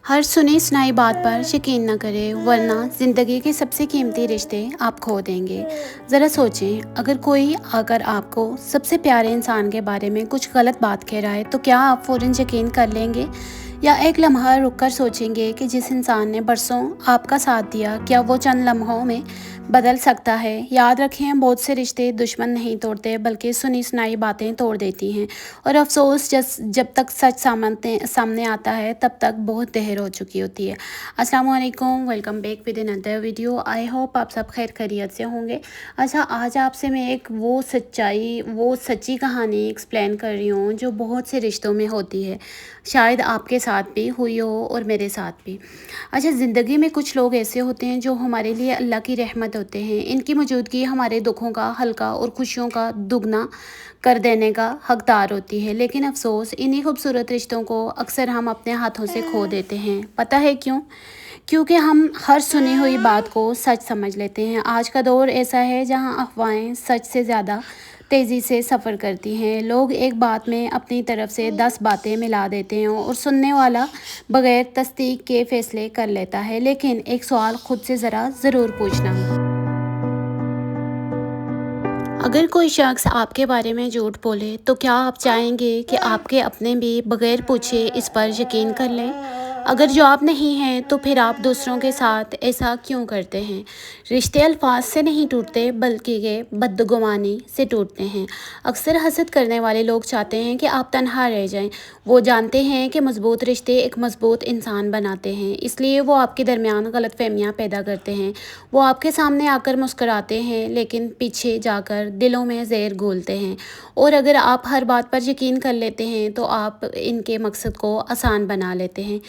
हर सुनी सुनाई बात पर यकीन न करें, वरना ज़िंदगी के सबसे कीमती रिश्ते आप खो देंगे। ज़रा सोचें, अगर कोई आकर आपको सबसे प्यारे इंसान के बारे में कुछ गलत बात कह रहा है, तो क्या आप फ़ौरन यकीन कर लेंगे? या एक लम्हा रुक कर सोचेंगे कि जिस इंसान ने बरसों आपका साथ दिया, क्या वो चंद लम्हों में बदल सकता है? याद रखें, बहुत से रिश्ते दुश्मन नहीं तोड़ते, बल्कि सुनी सुनाई बातें तोड़ देती हैं। और अफसोस, जब तक सच सामने आता है, तब तक बहुत देर हो चुकी होती है। अस्सलाम वालेकुम, welcome back with another video. I hope आप सब खैर खैरियत से होंगे। अच्छा, आज आपसे मैं एक वो सच्ची कहानी एक्सप्लेन कर रही हूँ जो बहुत से रिश्तों में होती है। शायद आपके साथ भी हुई हो और मेरे साथ भी। अच्छा, ज़िंदगी में कुछ लोग ऐसे होते हैं जो हमारे लिए अल्लाह की रहमत होते हैं। इनकी मौजूदगी हमारे दुखों का हल्का और खुशियों का दुगना कर देने का हकदार होती है। लेकिन अफसोस, इन्हीं खूबसूरत रिश्तों को अक्सर हम अपने हाथों से खो देते हैं। पता है क्यों? क्योंकि हम हर सुनी हुई बात को सच समझ लेते हैं। आज का दौर ऐसा है जहां अफवाहें सच से ज़्यादा तेज़ी से सफ़र करती हैं। लोग एक बात में अपनी तरफ से 10 बातें मिला देते हैं और सुनने वाला बगैर तस्दीक के फ़ैसले कर लेता है। लेकिन एक सवाल खुद से ज़रूर पूछना, अगर कोई शख्स आपके बारे में झूठ बोले, तो क्या आप चाहेंगे कि आपके अपने भी बगैर पूछे इस पर यकीन कर लें? अगर जवाब नहीं है, तो फिर आप दूसरों के साथ ऐसा क्यों करते हैं? रिश्ते अल्फाज से नहीं टूटते, बल्कि ये बदगुमानी से टूटते हैं। अक्सर हसद करने वाले लोग चाहते हैं कि आप तन्हा रह जाएं। वो जानते हैं कि मजबूत रिश्ते एक मजबूत इंसान बनाते हैं, इसलिए वो आपके दरमियान गलतफहमियां पैदा करते हैं। वो आपके सामने आकर मुस्कुराते हैं, लेकिन पीछे जाकर दिलों में जहर घोलते हैं। और अगर आप हर बात पर यकीन कर लेते हैं, तो आप इनके मकसद को आसान बना लेते हैं।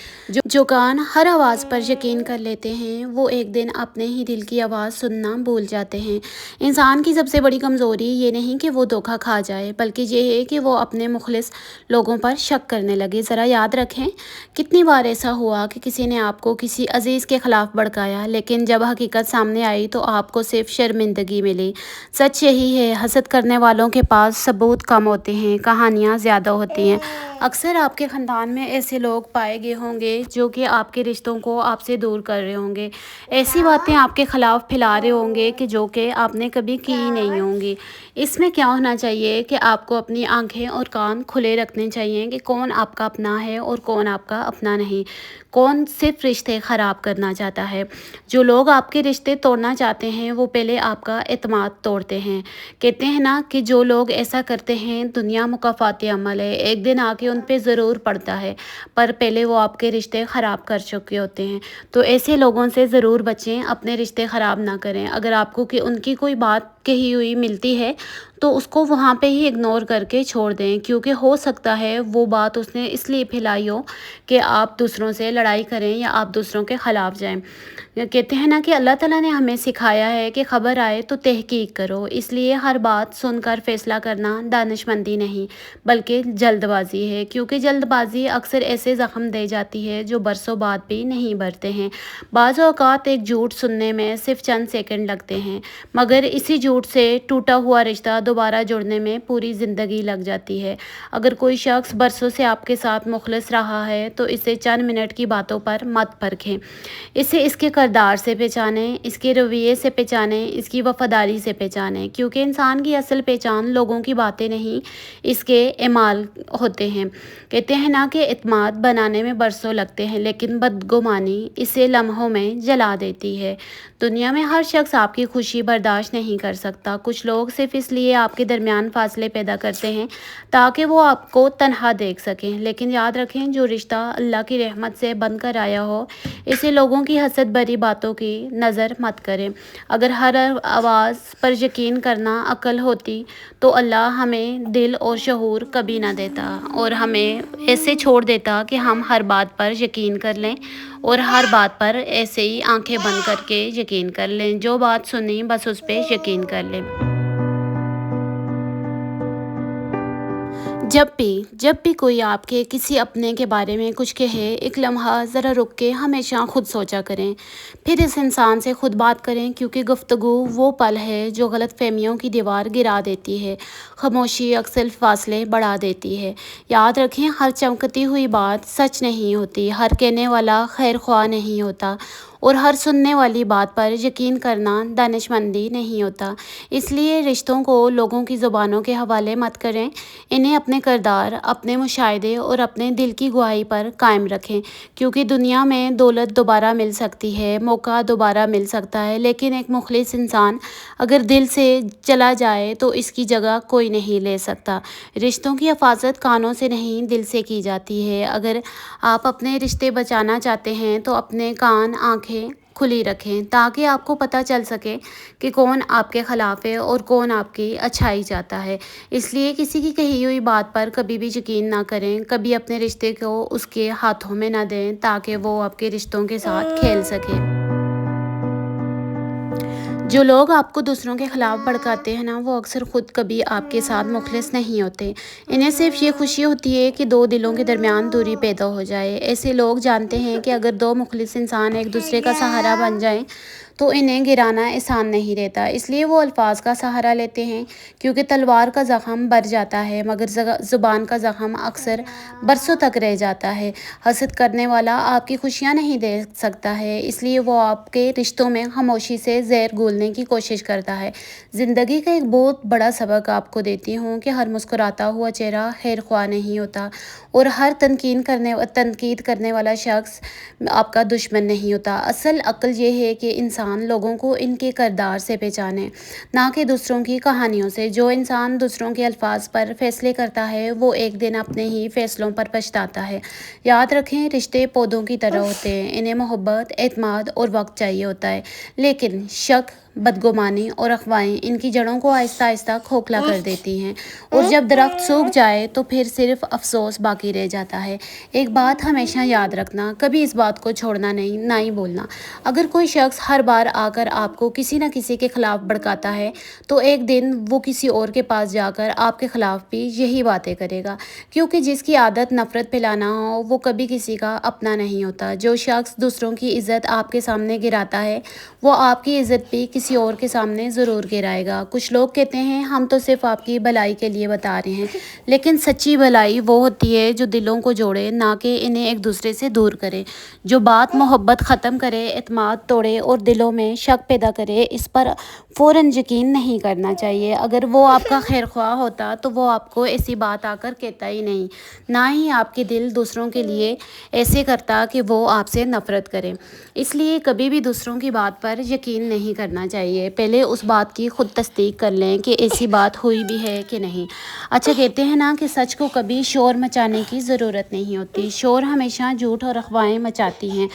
जो कान हर आवाज़ पर यकीन कर लेते हैं, वो एक दिन अपने ही दिल की आवाज़ सुनना भूल जाते हैं। इंसान की सबसे बड़ी कमज़ोरी ये नहीं कि वो धोखा खा जाए, बल्कि ये है कि वो अपने मुखलिस लोगों पर शक करने लगे। ज़रा याद रखें, कितनी बार ऐसा हुआ कि किसी ने आपको किसी अजीज़ के ख़िलाफ़ भड़काया, लेकिन जब हकीकत सामने आई तो आपको सिर्फ शर्मिंदगी मिली। सच यही है, हसद करने वालों के पास सबूत कम होते हैं, कहानियाँ ज़्यादा होती हैं। अक्सर आपके ख़ानदान में ऐसे लोग पाए गए होंगे जो कि आपके रिश्तों को आपसे दूर कर रहे होंगे। ऐसी बातें आपके ख़िलाफ़ फैला रहे होंगे कि जो कि आपने कभी की ही नहीं होंगी। इसमें क्या होना चाहिए कि आपको अपनी आंखें और कान खुले रखने चाहिए कि कौन आपका अपना है और कौन आपका अपना नहीं, कौन सिर्फ रिश्ते ख़राब करना चाहता है। जो लोग आपके रिश्ते तोड़ना चाहते हैं, वो पहले आपका एतमाद तोड़ते हैं। कहते हैं ना कि जो लोग ऐसा करते हैं, दुनिया मुकाफ़ाती अमल है, एक दिन आके उन पे ज़रूर पड़ता है, पर पहले वो आपके रिश्ते ख़राब कर चुके होते हैं। तो ऐसे लोगों से ज़रूर बचें, अपने रिश्ते ख़राब ना करें। अगर आपको कि उनकी कोई बात कही हुई मिलती है, तो उसको वहाँ पे ही इग्नोर करके छोड़ दें, क्योंकि हो सकता है वो बात उसने इसलिए फैलाई हो कि आप दूसरों से लड़ाई करें या आप दूसरों के ख़िलाफ़ जाएं। कहते हैं ना कि अल्लाह ताला ने हमें सिखाया है कि ख़बर आए तो तहकीक करो, इसलिए हर बात सुनकर फ़ैसला करना दानिशमंदी नहीं, बल्कि जल्दबाज़ी है। क्योंकि जल्दबाज़ी अक्सर ऐसे ज़ख्म दे जाती है जो बरसों बाद भी नहीं भरते हैं। बाज़ औक़ात एक झूठ सुनने में सिर्फ चंद सेकंड लगते हैं, मगर इसी झूठ से टूटा हुआ रिश्ता दोबारा जुड़ने में पूरी ज़िंदगी लग जाती है। अगर कोई शख्स बरसों से आपके साथ मुखलिस रहा है, तो इसे चंद मिनट की बातों पर मत परखें। इसे इसके किरदार से पहचानें, इसके रवैये से पहचानें, इसकी वफ़ादारी से पहचानें, क्योंकि इंसान की असल पहचान लोगों की बातें नहीं, इसके एमाल होते हैं। कहते हैं ना कि एतमाद बनाने में बरसों लगते हैं, लेकिन बदगुमानी इसे लम्हों में जला देती है। दुनिया में हर शख्स आपकी खुशी बर्दाश्त नहीं कर सकता। कुछ लोग सिर्फ इसलिए आपके दरमियान फासले पैदा करते हैं ताकि वो आपको तन्हा देख सकें। लेकिन याद रखें, जो रिश्ता अल्लाह की रहमत से बनकर आया हो, इसे लोगों की हसद भरी बातों की नज़र मत करें। अगर हर आवाज़ पर यकीन करना अक्ल होती, तो अल्लाह हमें दिल और शऊर कभी ना देता और हमें ऐसे छोड़ देता कि हम हर बात पर यकीन कर लें और हर बात पर ऐसे ही आंखें बंद करके यकीन कर लें। जो बात सुनी बस उस पे यकीन कर लें। जब भी कोई आपके किसी अपने के बारे में कुछ कहे, एक लम्हा ज़रा रुक के हमेशा खुद सोचा करें, फिर इस इंसान से खुद बात करें, क्योंकि गुफ्तगू वो पल है जो गलतफहमियों की दीवार गिरा देती है। खामोशी अक्सर फासले बढ़ा देती है। याद रखें, हर चमकती हुई बात सच नहीं होती, हर कहने वाला खैर ख्वाह नहीं होता, और हर सुनने वाली बात पर यकीन करना दानिशमंदी नहीं होता। इसलिए रिश्तों को लोगों की ज़ुबानों के हवाले मत करें, इन्हें अपने किरदार, अपने मुशाहिदे और अपने दिल की गवाही पर कायम रखें, क्योंकि दुनिया में दौलत दोबारा मिल सकती है, मौका दोबारा मिल सकता है, लेकिन एक मुखलिस इंसान अगर दिल से चला जाए तो इसकी जगह कोई नहीं ले सकता। रिश्तों की हिफाजत कानों से नहीं, दिल से की जाती है। अगर आप अपने रिश्ते बचाना चाहते हैं तो अपने कान, आँखें खुली रखें, ताकि आपको पता चल सके कि कौन आपके ख़िलाफ़ है और कौन आपकी अच्छाई चाहता है। इसलिए किसी की कही हुई बात पर कभी भी यकीन ना करें, कभी अपने रिश्ते को उसके हाथों में ना दें, ताकि वो आपके रिश्तों के साथ खेल सके। जो लोग आपको दूसरों के खिलाफ भड़काते हैं ना, वो अक्सर खुद कभी आपके साथ मुखलिस नहीं होते। इन्हें सिर्फ ये खुशी होती है कि दो दिलों के दरमियान दूरी पैदा हो जाए। ऐसे लोग जानते हैं कि अगर दो मुखलिस इंसान एक दूसरे का सहारा बन जाएं तो इन्हें गिराना आसान नहीं रहता। इसलिए वो अल्फाज का सहारा लेते हैं, क्योंकि तलवार का ज़ख़म बढ़ जाता है मगर ज़ुबान का ज़ख़म अक्सर बरसों तक रह जाता है। हसद करने वाला आपकी खुशियाँ नहीं देख सकता है, इसलिए वो आपके रिश्तों में खामोशी से ज़हर घोलने की कोशिश करता है। ज़िंदगी का एक बहुत बड़ा सबक आपको देती हूँ कि हर मुस्कुराता हुआ चेहरा खैर ख्वाह नहीं होता, और हर तनकीद करने वाला शख्स आपका दुश्मन नहीं होता। असल अक्ल ये है कि इंसान लोगों को इनके किरदार से पहचाने, ना कि दूसरों की कहानियों से। जो इंसान दूसरों के अल्फाज पर फैसले करता है वो एक दिन अपने ही फैसलों पर पछताता है। याद रखें, रिश्ते पौधों की तरह होते हैं, इन्हें मोहब्बत, एतमाद और वक्त चाहिए होता है, लेकिन शक, बदगुमानी और अफवाहें इनकी जड़ों को आहिस्ता आहिस्ता खोखला कर देती हैं, और जब दरख्त सूख जाए तो फिर सिर्फ अफसोस बाकी रह जाता है। एक बात हमेशा याद रखना, कभी इस बात को छोड़ना नहीं, ना ही बोलना। अगर कोई शख्स हर बार आकर आपको किसी न किसी के खिलाफ भड़काता है तो एक दिन वो किसी और के पास जाकर आपके खिलाफ भी यही बातें करेगा, क्योंकि जिसकी आदत नफरत फैलाना हो वो कभी किसी का अपना नहीं होता। जो शख्स दूसरों की इज्जत आपके सामने गिराता है वो आपकी इज्जत भी किसी और के सामने ज़रूर गिराएगा। कुछ लोग कहते हैं हम तो सिर्फ आपकी भलाई के लिए बता रहे हैं, लेकिन सच्ची भलाई वो होती है जो दिलों को जोड़े, ना कि इन्हें एक दूसरे से दूर करे। जो बात मोहब्बत ख़त्म करे, एतमाद तोड़े और दिलों में शक पैदा करे, इस पर फ़ौरन यकीन नहीं करना चाहिए। अगर वो आपका खैर ख्वाह होता तो वो आपको ऐसी बात आकर कहता ही नहीं, ना ही आपके दिल दूसरों के लिए ऐसे करता कि वो आपसे नफ़रत करें। इसलिए कभी भी दूसरों की बात पर यकीन नहीं करना चाहिए, पहले उस बात की खुद तस्दीक कर लें कि ऐसी बात हुई भी है कि नहीं। अच्छा, कहते हैं ना कि सच को कभी शोर मचाने की ज़रूरत नहीं होती, शोर हमेशा झूठ और अफवाहें मचाती हैं।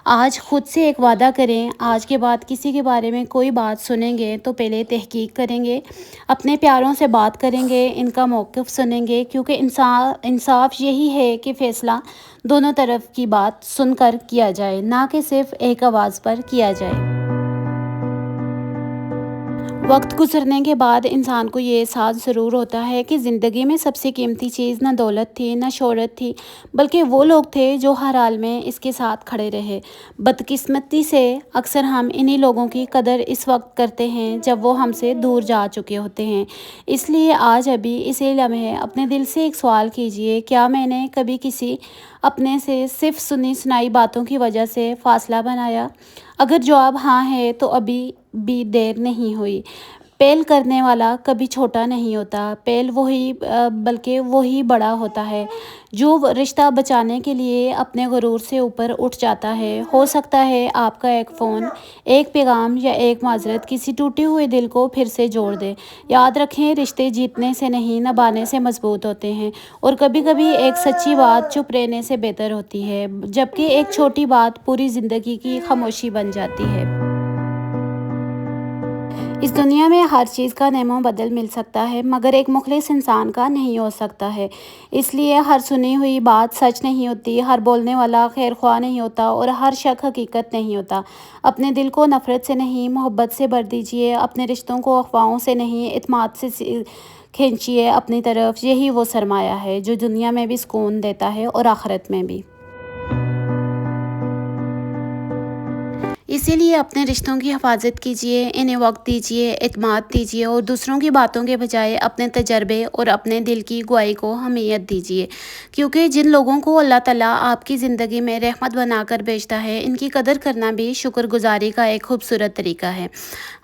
आज खुद से एक वादा करें, आज के बाद किसी के बारे में कोई बात सुनेंगे तो पहले तहकीक करेंगे, अपने प्यारों से बात करेंगे, इनका मौक़िफ़ सुनेंगे, क्योंकि इंसाफ यही है कि फ़ैसला दोनों तरफ की बात सुनकर किया जाए, ना कि सिर्फ एक आवाज़ पर किया जाए। वक्त गुजरने के बाद इंसान को ये एहसास ज़रूर होता है कि ज़िंदगी में सबसे कीमती चीज़ न दौलत थी, न शोहरत थी, बल्कि वो लोग थे जो हर हाल में इसके साथ खड़े रहे। बदकिस्मती से अक्सर हम इन्हीं लोगों की कदर इस वक्त करते हैं जब वो हमसे दूर जा चुके होते हैं। इसलिए आज अभी इसी लम्हे अपने दिल से एक सवाल कीजिए, क्या मैंने कभी किसी अपने से सिर्फ सुनी सुनाई बातों की वजह से फ़ासला बनाया? अगर जवाब हाँ है तो अभी भी देर नहीं हुई। पहल करने वाला कभी छोटा नहीं होता, पहल बल्कि वही बड़ा होता है जो रिश्ता बचाने के लिए अपने गुरूर से ऊपर उठ जाता है। हो सकता है आपका एक फ़ोन, एक पैगाम या एक माजरत किसी टूटे हुए दिल को फिर से जोड़ दे। याद रखें, रिश्ते जीतने से नहीं, निभाने से मजबूत होते हैं, और कभी कभी एक सच्ची बात चुप रहने से बेहतर होती है, जबकि एक छोटी बात पूरी ज़िंदगी की खामोशी बन जाती है। इस दुनिया में हर चीज़ का नेमो बदल मिल सकता है, मगर एक मुखलिस इंसान का नहीं हो सकता है। इसलिए हर सुनी हुई बात सच नहीं होती, हर बोलने वाला खैर ख्वाह नहीं होता, और हर शक हकीकत नहीं होता। अपने दिल को नफ़रत से नहीं, मोहब्बत से भर दीजिए। अपने रिश्तों को अफवाहों से नहीं, एतमाद से کھینچیے اپنی طرف، یہی وہ سرمایہ ہے جو دنیا میں بھی سکون دیتا ہے اور آخرت میں بھی۔ اسی لیے اپنے رشتوں کی حفاظت کیجیے، انہیں وقت دیجیے، اعتماد دیجیے اور دوسروں کی باتوں کے بجائے اپنے تجربے اور اپنے دل کی گواہی کو اہمیت دیجیے، کیونکہ جن لوگوں کو اللہ تعالیٰ آپ کی زندگی میں رحمت بنا کر بھیجتا ہے، ان کی قدر کرنا بھی شکر گزاری کا ایک خوبصورت طریقہ ہے۔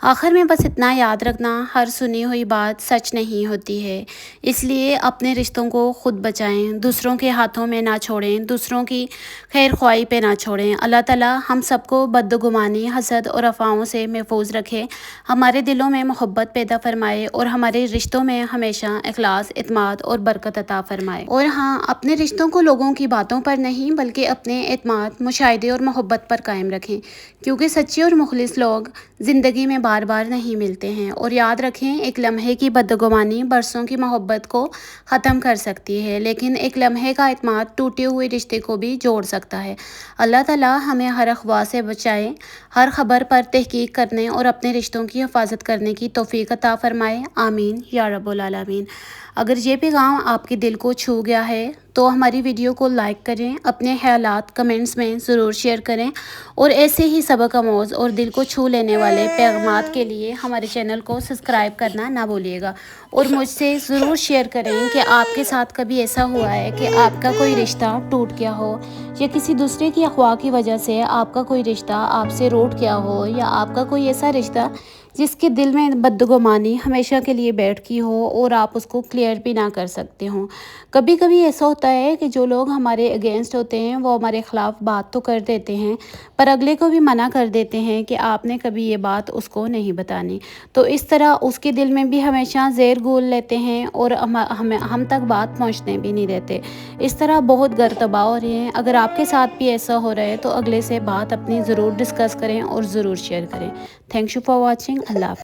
آخر میں بس اتنا یاد رکھنا، ہر سنی ہوئی بات سچ نہیں ہوتی ہے، اس لیے اپنے رشتوں کو خود بچائیں، دوسروں کے ہاتھوں میں نہ چھوڑیں، دوسروں کی خیر خواہی پہ نہ چھوڑیں۔ اللہ تعالیٰ ہم سب کو بدگمانی، حسد اور افواہوں سے محفوظ رکھے، ہمارے دلوں میں محبت پیدا فرمائے اور ہمارے رشتوں میں ہمیشہ اخلاص، اعتماد اور برکت عطا فرمائے۔ اور ہاں، اپنے رشتوں کو لوگوں کی باتوں پر نہیں بلکہ اپنے اعتماد، مشاہدے اور محبت پر قائم رکھیں، کیونکہ سچے اور مخلص لوگ زندگی میں بار بار نہیں ملتے ہیں۔ اور یاد رکھیں، ایک لمحے کی بدگمانی برسوں کی محبت کو ختم کر سکتی ہے، لیکن ایک لمحے کا اعتماد ٹوٹے ہوئے رشتے کو بھی جوڑ سکتا ہے۔ اللہ تعالیٰ ہمیں ہر افواہ سے بچائے، ہر خبر پر تحقیق کرنے اور اپنے رشتوں کی حفاظت کرنے کی توفیق عطا فرمائے۔ آمین یا رب العالمین۔ اگر یہ پیغام آپ کے دل کو چھو گیا ہے تو ہماری ویڈیو کو لائک کریں، اپنے خیالات کمنٹس میں ضرور شیئر کریں، اور ایسے ہی سبق آموز اور دل کو چھو لینے والے پیغامات کے لیے ہمارے چینل کو سبسکرائب کرنا نہ بھولیے گا، اور مجھ سے ضرور شیئر کریں کہ آپ کے ساتھ کبھی ایسا ہوا ہے کہ آپ کا کوئی رشتہ ٹوٹ گیا ہو، یا کسی دوسرے کی افواہ کی وجہ سے آپ کا کوئی رشتہ آپ سے روٹ گیا ہو، یا آپ کا کوئی ایسا رشتہ جس کے دل میں بدگمانی ہمیشہ کے لیے بیٹھ کی ہو اور آپ اس کو کلیئر بھی نہ کر سکتے ہوں۔ کبھی کبھی ایسا ہوتا ہے کہ جو لوگ ہمارے اگینسٹ ہوتے ہیں وہ ہمارے خلاف بات تو کر دیتے ہیں، پر اگلے کو بھی منع کر دیتے ہیں کہ آپ نے کبھی یہ بات اس کو نہیں بتانی، تو اس طرح اس کے دل میں بھی ہمیشہ زہر گھول لیتے ہیں اور ہم تک بات پہنچنے بھی نہیں دیتے۔ اس طرح بہت گھر تباہ ہو رہے ہیں۔ اگر آپ کے ساتھ بھی ایسا ہو رہا ہے تو اگلے سے بات اپنی ضرور ڈسکس کریں اور ضرور شیئر کریں۔ Thank you for watching. اللہ حافظ۔